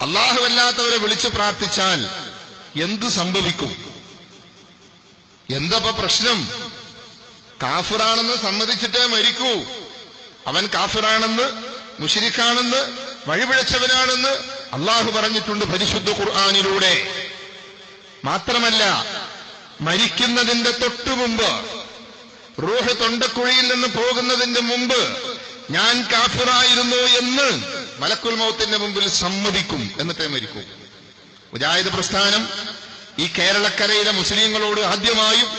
അല്ലാഹുവല്ലാത്തവരെ വിളിച്ചു പ്രാർത്ഥിച്ചാൽ എന്ത് സംഭവിക്കും? എന്തപ്പോ പ്രശ്നം? കാഫിറാണെന്ന് സമ്മതിച്ചിട്ടേ മരിക്കൂ. അവൻ കാഫിറാണെന്ന്, മുശ്രിക്കാണെന്ന്, വഴിപിഴച്ചവനാണെന്ന് അള്ളാഹു പറഞ്ഞിട്ടുണ്ട് പരിശുദ്ധ ഖുർആനിലൂടെ. മാത്രമല്ല, മരിക്കുന്നതിന്റെ തൊട്ടുമുമ്പ്, റൂഹ് തൊണ്ടക്കുഴിയിൽ നിന്ന് പോകുന്നതിന്റെ മുമ്പ് ഞാൻ കാഫിറായിരുന്നു എന്ന് മലക്കുൽ മൗത്തിന്റെ മുമ്പിൽ സമ്മതിക്കും, എന്നിട്ടേ മരിക്കൂ. മുജാഹിദ് പ്രസ്ഥാനം ഈ കേരളക്കരയിലെ മുസ്ലിങ്ങളോട് ആദ്യമായും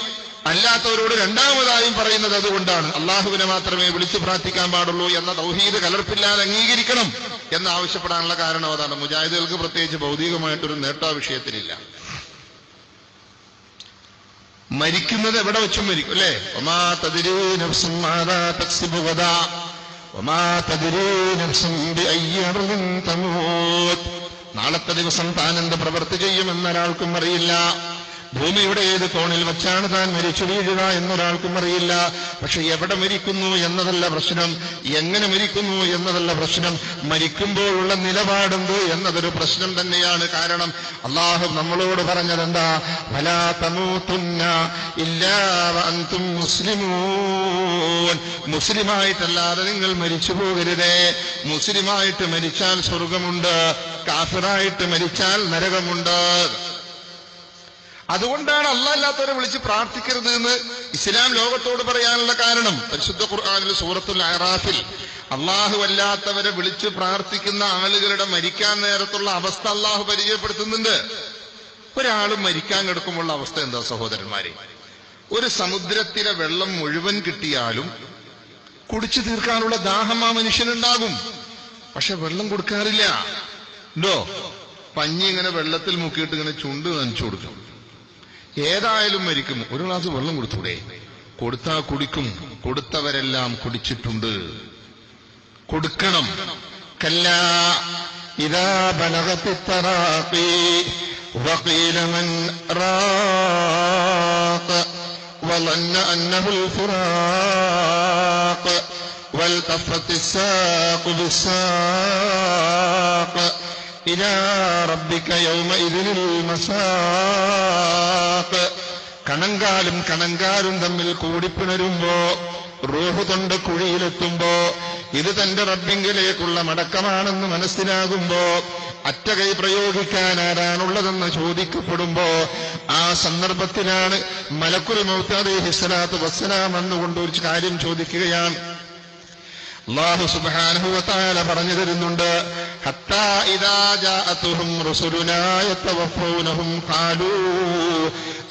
അല്ലാത്തവരോട് രണ്ടാമതായും പറയുന്നത് അതുകൊണ്ടാണ്. അള്ളാഹുവിനെ മാത്രമേ വിളിച്ചു പ്രാർത്ഥിക്കാൻ പാടുള്ളൂ എന്ന തൗഹീദ് കലർപ്പില്ലാതെ അംഗീകരിക്കണം എന്ന് ആവശ്യപ്പെടാനുള്ള കാരണം അതാണ്. മുജാഹിദുകൾക്ക് പ്രത്യേകിച്ച് ഭൗതികമായിട്ടൊരു നേട്ട വിഷയത്തിലില്ല. മരിക്കുന്നത് എവിടെ വെച്ചും മരിക്കും, അല്ലേ? വമാ തദ്രീ നഫ്സുൻ മാദാ തക്സിബു ഗദാ വമാ തദ്രീ നഫ്സുൻ ബിഅയ്യി അർളിൻ തമൂത്. നാളത്തെ ദിവസം താൻ എന്ത് പ്രവൃത്തി ചെയ്യുമെന്ന് ഒരാൾക്കും അറിയില്ല. ഭൂമിയുടെ ഏത് കോണിൽ വച്ചാണ് താൻ മരിച്ചു വീഴുക എന്നൊരാൾക്കും അറിയില്ല. പക്ഷെ എവിടെ മരിക്കുന്നു എന്നതല്ല പ്രശ്നം, എങ്ങനെ മരിക്കുന്നു എന്നതല്ല പ്രശ്നം, മരിക്കുമ്പോഴുള്ള നിലപാടെന്ത് എന്നതൊരു പ്രശ്നം തന്നെയാണ്. കാരണം അള്ളാഹു നമ്മളോട് പറഞ്ഞതെന്താ? വലാ തമൂതുന്ന ഇല്ലാ വഅൻതും മുസ്ലിമൂൻ. മുസ്ലിമായിട്ടല്ലാതെ നിങ്ങൾ മരിച്ചു പോകരുതേ. മുസ്ലിമായിട്ട് മരിച്ചാൽ സ്വർഗമുണ്ട്, കാഫിറായിട്ട് മരിച്ചാൽ നരകമുണ്ട്. അതുകൊണ്ടാണ് അല്ലാത്തവരെ വിളിച്ച് പ്രാർത്ഥിക്കരുത് എന്ന് ഇസ്ലാം ലോകത്തോട് പറയാനുള്ള കാരണം. പരിശുദ്ധ ഖുർആനിൽ സൂറത്തുൽ അറാഫിൽ അള്ളാഹു അല്ലാത്തവരെ വിളിച്ച് പ്രാർത്ഥിക്കുന്ന ആളുകളുടെ മരിക്കാൻ നേരത്തുള്ള അവസ്ഥ അള്ളാഹു പരിചയപ്പെടുത്തുന്നുണ്ട്. ഒരാളും മരിക്കാൻ കിടക്കുമ്പോൾ അവസ്ഥ എന്താ സഹോദരന്മാരെ? ഒരു സമുദ്രത്തിലെ വെള്ളം മുഴുവൻ കിട്ടിയാലും കുടിച്ചു തീർക്കാനുള്ള ദാഹം ആ മനുഷ്യനുണ്ടാകും. പക്ഷെ വെള്ളം കൊടുക്കാറില്ല. ഉണ്ടോ? പഞ്ഞി ഇങ്ങനെ വെള്ളത്തിൽ മുക്കിയിട്ട് ഇങ്ങനെ ചുണ്ട് നനച്ചു കൊടുക്കും. ഏതായാലും മരിക്കും. ഒരു ഗ്ലാസ് വെള്ളം കൊടുത്തൂടെ? കൊടുത്താ കുടിക്കും. കൊടുത്തവരെല്ലാം കുടിച്ചിട്ടുണ്ട്. കൊടുക്കണം. കല്ലാ ഇദാ ബലഗത്തി തറാഖി വഖീല മൻ റാഖ വളന്ന അന്നഹുൽ ഫിറാഖ് വൽതഫത്തി സാഖു ബിസാഖ് ഇലാ റബ്ബിക യൗമഇദിനിൽ മസാഖ്. കണങ്കാലും കണങ്കാലും തമ്മിൽ കൂടിപ്പിണരുമ്പോ, റൂഹ് തൊണ്ട കുഴിയിലെത്തുമ്പോ, ഇത് തന്റെ റബ്ബിങ്കിലേക്കുള്ള മടക്കമാണെന്ന് മനസ്സിലാകുമ്പോ, അറ്റകൈ പ്രയോഗിക്കാൻ ആരാണുള്ളതെന്ന് ചോദിക്കപ്പെടുമ്പോ, ആ സന്ദർഭത്തിലാണ് മലക്കുൽ മൗത്ത് അലൈഹിസ്സലാത്തു വസ്സലാം എന്നുകൊണ്ട് ഒരു കാര്യം ചോദിക്കുകയാണ്. അല്ലാഹു സുബ്ഹാനഹു വ തആല പറഞ്ഞു തരുന്നുണ്ട്, ഹത്താ ഇദാ ജാഅതുഹും റസൂലുനാ യതവഫൗനഹും ഖാലൂ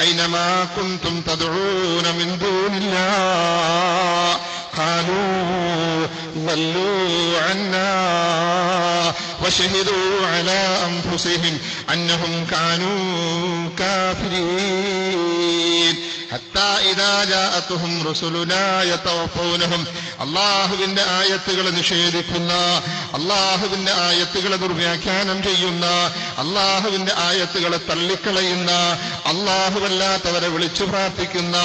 ഐനമാ കുൻതും തദ്ഊന മിൻ ദൂനില്ലാഹ് ഖാലൂ ളല്ലൂ അന്നാ വശഹിദൂ അലാ അൻഫുസിഹിം അന്നഹും കാനൂ കാഫിരീൻ. ഹത്താ ഇദാ ജാഅതുഹും റസൂലുനാ യതവഫൗനഹും. അല്ലാഹുവിന്റെ ആയത്തുകൾ നിഷേധിക്കുന്ന, അല്ലാഹുവിന്റെ ആയത്തുകളെ ദുർവ്യാഖ്യാനം ചെയ്യുന്ന, അല്ലാഹുവിന്റെ ആയത്തുകളെ തള്ളിക്കളയുന്ന, അല്ലാഹുവല്ലാത്തവരെ വിളിച്ചു പ്രാർത്ഥിക്കുന്ന,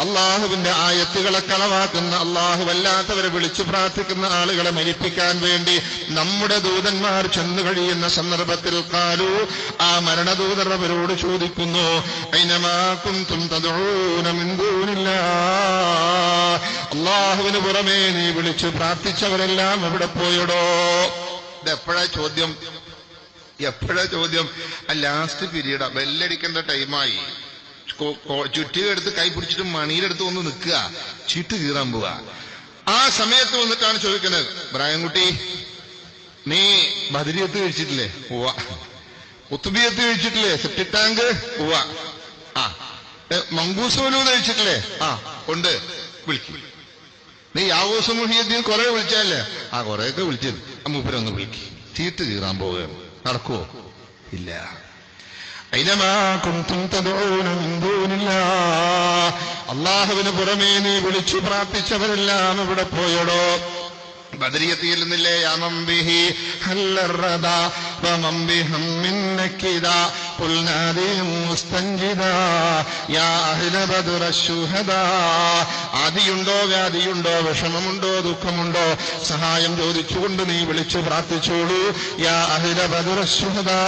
അല്ലാഹുവിന്റെ ആയത്തുകളെ കളവാക്കുന്ന, അല്ലാഹുവല്ലാത്തവരെ വിളിച്ചു പ്രാർത്ഥിക്കുന്ന ആളുകളെ മരിപ്പിക്കാൻ വേണ്ടി നമ്മുടെ ദൂതന്മാർ ചെന്നു കഴിയുന്ന സന്ദർഭത്തിൽ ഖാലൂ, ആ മരണദൂതർ അവരോട് ചോദിക്കുന്നു, ഐനമാ കുൻതും തദ്ഊന മിൻ ദൂനില്ലാഹ്. അല്ലാഹുവിന് പുറമേ നീ വിളിച്ചു പ്രാർത്ഥിച്ചവരെല്ലാം എവിടെ പോയടോ? ഇതെപ്പോഴാ ചോദ്യം? എപ്പോഴാ ചോദ്യം? ആ ലാസ്റ്റ് പീരീഡാ, ബെല്ലടിക്കേണ്ട ടൈമായി. ചുറ്റികെടുത്ത് കൈ പിടിച്ചിട്ട് മണിയിലെടുത്ത് ഒന്ന് നിൽക്കുക, ചീട്ട് കീറാൻ പോവുക. ആ സമയത്ത് വന്നിട്ടാണ് ചോദിക്കുന്നത്, ഇബ്രാഹിംകുട്ടി നീ ബദരിയത്ത് കഴിച്ചിട്ടില്ലേ? പോവാ. ഉത്തുബിയത്ത് കഴിച്ചിട്ടില്ലേ? Septic tank? പോവാ. ആ മങ്കൂസോലു കഴിച്ചിട്ടില്ലേ? ആ ഉണ്ട്, വിളിക്കും. നീ യാവൂസ് മുഹിയുദ്ദീൻ കുറെ വിളിച്ചല്ലേ? ആ കുറെയൊക്കെ വിളിച്ചത്. മൂപ്പരൊന്ന് വിളിക്കും. ചീട്ട് കീറാൻ പോവുകയാണ്. നടക്കുവോ? ഇല്ല. ഐനമാ കുൻതും തദ്ഊന മിൻ ദൂനില്ലാഹ്. അല്ലാഹുവിന് പുറമേ നീ വിളിച്ചു പ്രാർത്ഥിച്ചവരെല്ലാം എവിടെ പോയടോ? ബദരിയത്തിൽ നിന്നില്ലേ? യമംബിഹി ഹല്ലറദാ വമംബിഹം മിന്നകിദാ قل نادي مستنجدا يا أهل بدر الشهداء ആദിയുണ്ടോ വ്യാധിയുണ്ടോ വിഷമമുണ്ടോ ദുഃഖമുണ്ടോ സഹായം ചോദിച്ചുകൊണ്ട് നീ വിളിച്ചു പ്രാർത്ഥിച്ചോളൂ. യാ അഹ്ല ബദർ ശുഹദാ,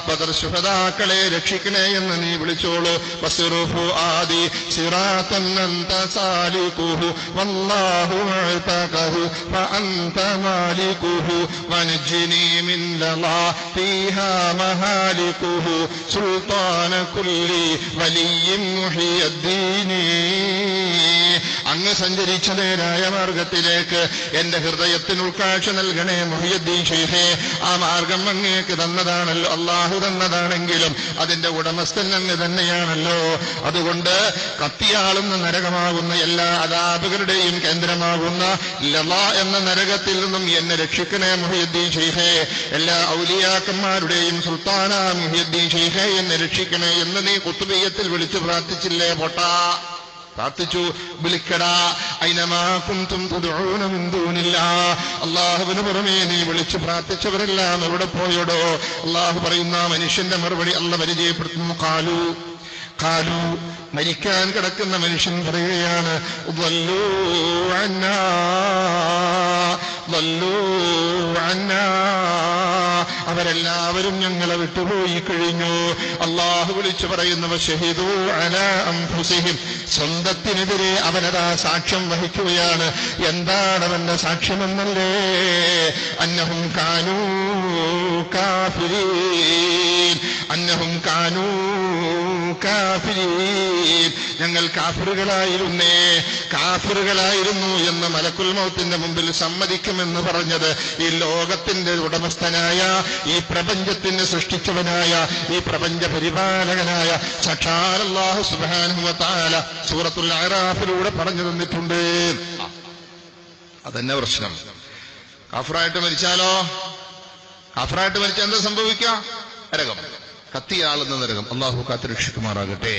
ബദർ ശുഹദാക്കളെ രക്ഷിക്കണേ എന്ന് നീ വിളിച്ചോളൂ. വസ്റുഫു ആദി സിറാതൻ അൻത സാലികുഹു വല്ലാഹു അഅതഖഹു ഫഅൻത മാലികുഹു വനജ്നി മിൻ ലളാ ഫീഹാ മഹാലികുഹു സുൽത്താന കുല്ലി വലിയ്യിൻ മുഹിയദ്ദീനി. അങ്ങ് സഞ്ചരിച്ച നേരായ മാർഗത്തിലേക്ക് എന്റെ ഹൃദയത്തിന് ഉൾക്കാഴ്ച നൽകണേ മുഹിയുദ്ദീൻ ശൈഖേ. ആ മാർഗം അങ്ങേക്ക് തന്നതാണല്ലോ, അള്ളാഹു തന്നതാണെങ്കിലും അതിന്റെ ഉടമസ്ഥൻ അങ്ങ് തന്നെയാണല്ലോ. അതുകൊണ്ട് കത്തിയാളുന്ന നരകമാകുന്ന എല്ലാ അദാബുകളുടെയും കേന്ദ്രമാകുന്ന ലളാ എന്ന നരകത്തിൽ നിന്നും എന്നെ രക്ഷിക്കണേ മുഹിയുദ്ദീൻ ശൈഖേ. എല്ലാ ഔലിയാക്കന്മാരുടെയും സുൽത്താന മുഹിയുദ്ദീൻ ശൈഖേ എന്നെ രക്ഷിക്കണേ എന്ന് നീ ഖുത്ബിയ്യത്തിൽ വിളിച്ചു പ്രാർത്ഥിച്ചില്ലേ? പൊട്ടാ പ്രാർത്ഥിച്ചു, വിളിക്കടാ. ഐനമാ കുന്തും തദ്ഊന മിൻ ദൂനില്ലാഹ്, അല്ലാഹുവിന് പുറമേ നീ വിളിച്ചു പ്രാർത്ഥിച്ചവരെല്ലാം എവിടെ പോയടോ? അല്ലാഹു പറയുന്ന മനുഷ്യന്റെ മറുപടി അല്ല പരിചയപ്പെടുത്തുന്നു. ഖാലു മരിക്കാൻ കിടക്കുന്ന മനുഷ്യൻ പറയുകയാണ്, ളല്ലൂ അന്നാ, അവരെല്ലാവരും ഞങ്ങളെ വിട്ടുപോയി കഴിഞ്ഞു. അള്ളാഹു വിളിച്ചു പറയുന്നവ ഷഹീദു അലാ അൻഫുസിഹിം, സ്വന്തത്തിനെതിരെ അവനതാ സാക്ഷ്യം വഹിക്കുകയാണ്. എന്താണ് അവന്റെ സാക്ഷ്യമെന്നല്ലേ? അന്നഹും കാനൂ കാഫിരീൻ, അന്നഹും കാനൂ കാഫിരീൻ, ഞങ്ങൾ കാഫിറുകളായിരുന്നു എന്ന് മലക്കുൽ മൗത്തിന്റെ മുമ്പിൽ സമ്മതിക്കുമെന്ന് പറഞ്ഞത് ഈ ലോകത്തിന്റെ ഉടമസ്ഥനായ, ഈ പ്രപഞ്ചത്തിന് സൃഷ്ടിച്ചവനായ, ഈ പ്രപഞ്ച പരിപാലകനായ സാക്ഷാൽ അല്ലാഹു സുബ്ഹാനഹു വ തആല സൂറത്തുൽ അറാഫിലൂടെ പറഞ്ഞു തന്നിട്ടുണ്ട്. അതന്നെ പ്രശ്നം. കാഫിറായിട്ട് മരിച്ചാലോ? കാഫിറായിട്ട് മരിച്ചാൽ എന്താ സംഭവിക്കുക? നരകം, കത്തിയാളുന്ന നരകം. അല്ലാഹു കാത്തുരക്ഷിക്കുമാറാകട്ടെ.